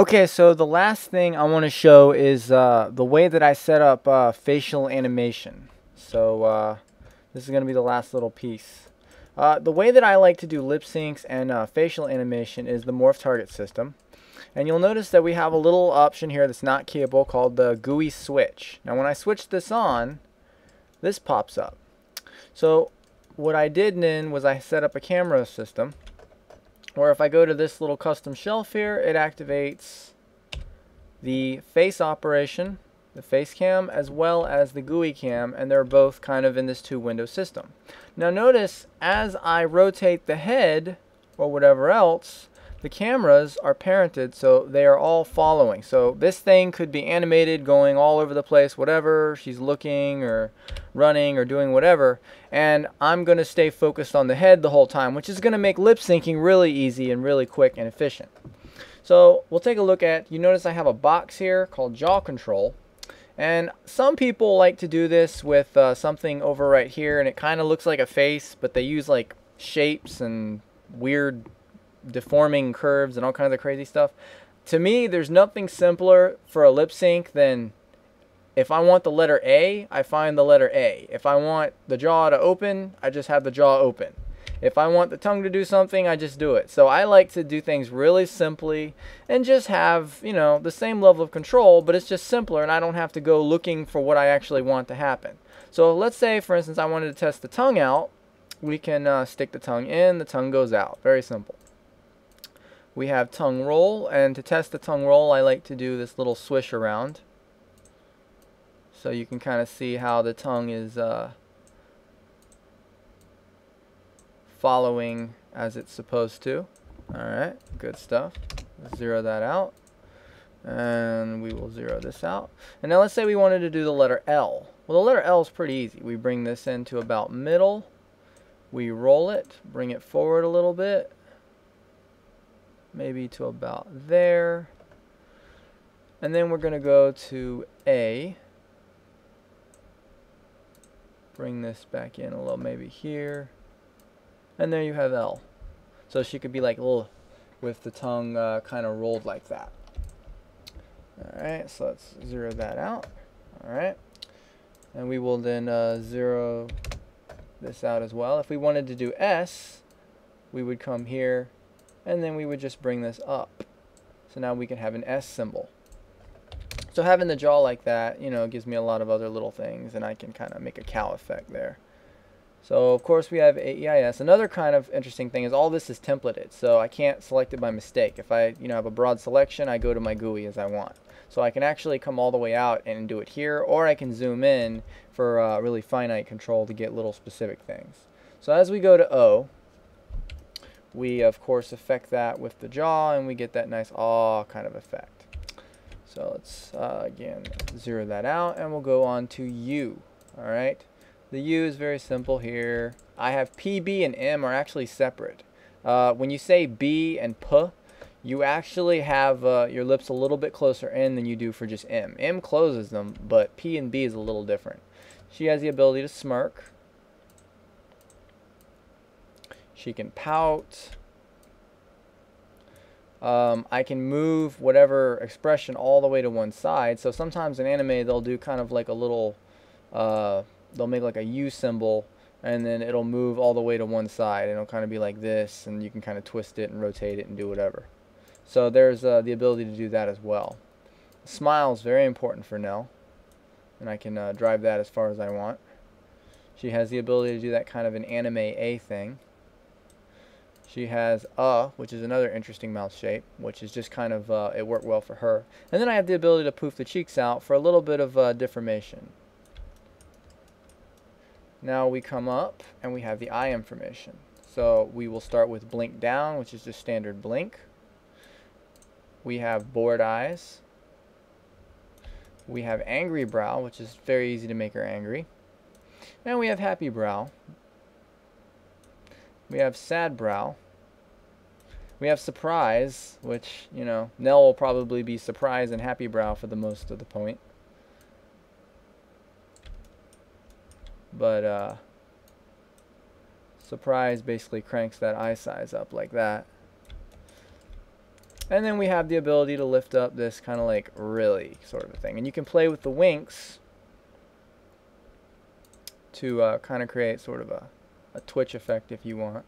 Okay, so the last thing I want to show is the way that I set up facial animation. So this is going to be the last little piece. The way that I like to do lip syncs and facial animation is the Morph Target system. And you'll notice that we have a little option here that's not keyable called the GUI switch. Now when I switch this on, this pops up. So what I did then was I set up a camera system where if I go to this little custom shelf here, it activates the face operation, the face cam, as well as the GUI cam, and they're both kind of in this two-window system. Now notice as I rotate the head or whatever else, the cameras are parented, so they are all following. So this thing could be animated, going all over the place, whatever she's looking or running or doing whatever, and I'm going to stay focused on the head the whole time, which is going to make lip syncing really easy and really quick and efficient. So we'll take a look at, you notice I have a box here called jaw control, and some people like to do this with something over right here, and it kind of looks like a face, but they use like shapes and weird deforming curves and all kinds of crazy stuff. To me, there's nothing simpler for a lip sync than if I want the letter A, I find the letter A. If I want the jaw to open, I just have the jaw open. If I want the tongue to do something, I just do it. So I like to do things really simply and just have, you know, the same level of control, but it's just simpler and I don't have to go looking for what I actually want to happen. So let's say, for instance, I wanted to test the tongue out. We can stick the tongue in, the tongue goes out. Very simple. We have tongue roll, and to test the tongue roll, I like to do this little swish around. So you can kind of see how the tongue is following as it's supposed to. Alright, good stuff. Zero that out. And we will zero this out. And now let's say we wanted to do the letter L. Well, the letter L is pretty easy. We bring this into about middle. We roll it, bring it forward a little bit. Maybe to about there. And then we're going to go to A. Bring this back in a little, maybe here. And there you have L. So she could be like, oh, with the tongue kind of rolled like that. Alright, so let's zero that out. Alright. And we will then zero this out as well. If we wanted to do S, we would come here, and then we would just bring this up. So now we can have an S symbol. So having the jaw like that, you know, gives me a lot of other little things, and I can kind of make a cow effect there. So of course we have AEIS. Another kind of interesting thing is all this is templated, so I can't select it by mistake. If I, you know, have a broad selection, I go to my GUI as I want. So I can actually come all the way out and do it here, or I can zoom in for really finite control to get little specific things. So as we go to O, we of course affect that with the jaw, and we get that nice aw kind of effect. So let's again zero that out, and we'll go on to U. Alright, the U is very simple here. I have P, B, and M are actually separate. When you say B and P, you actually have your lips a little bit closer in than you do for just M. M closes them, but P and B is a little different. She has the ability to smirk. She can pout. I can move whatever expression all the way to one side. So sometimes in anime they'll do kind of like a little, they'll make like a U symbol, and then it'll move all the way to one side, and it'll kind of be like this, and you can kind of twist it and rotate it and do whatever. So there's the ability to do that as well. Smile is very important for Nell, and I can drive that as far as I want. She has the ability to do that kind of an anime A thing. She has which is another interesting mouth shape, which is just kind of, it worked well for her. And then I have the ability to poof the cheeks out for a little bit of deformation. Now we come up and we have the eye information. So we will start with blink down, which is just standard blink. We have bored eyes. We have angry brow, which is very easy to make her angry. And we have happy brow. We have sad brow. We have surprise, which, you know, Nell will probably be surprised and happy brow for the most of the point. But surprise basically cranks that eye size up like that. And then we have the ability to lift up this kind of like really sort of a thing. And you can play with the winks to kind of create sort of a twitch effect if you want.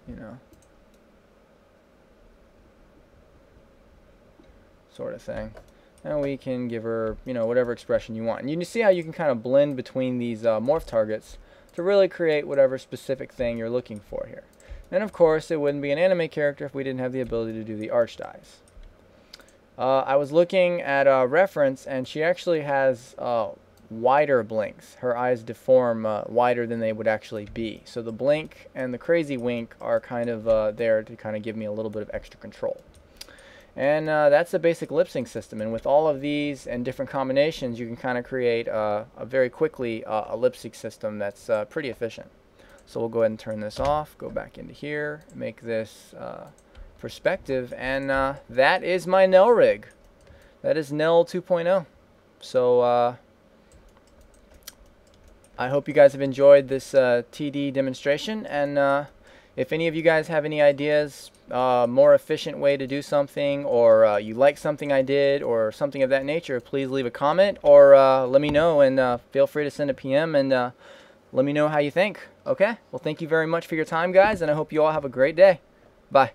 You know. Sort of thing. And we can give her, you know, whatever expression you want. And you can see how you can kind of blend between these morph targets to really create whatever specific thing you're looking for here. And of course, it wouldn't be an anime character if we didn't have the ability to do the arched eyes. I was looking at a reference, and she actually has wider blinks. Her eyes deform wider than they would actually be. So the blink and the crazy wink are kind of there to kind of give me a little bit of extra control. And that's the basic lip sync system. And with all of these and different combinations, you can kind of create very quickly a lip sync system that's pretty efficient. So we'll go ahead and turn this off, go back into here, make this perspective, and that is my Nell rig. That is Nell 2.0. So I hope you guys have enjoyed this TD demonstration, and if any of you guys have any ideas, more efficient way to do something, or you like something I did, or something of that nature, please leave a comment, or let me know, and feel free to send a PM, and let me know how you think. Okay? Well, thank you very much for your time, guys, and I hope you all have a great day. Bye.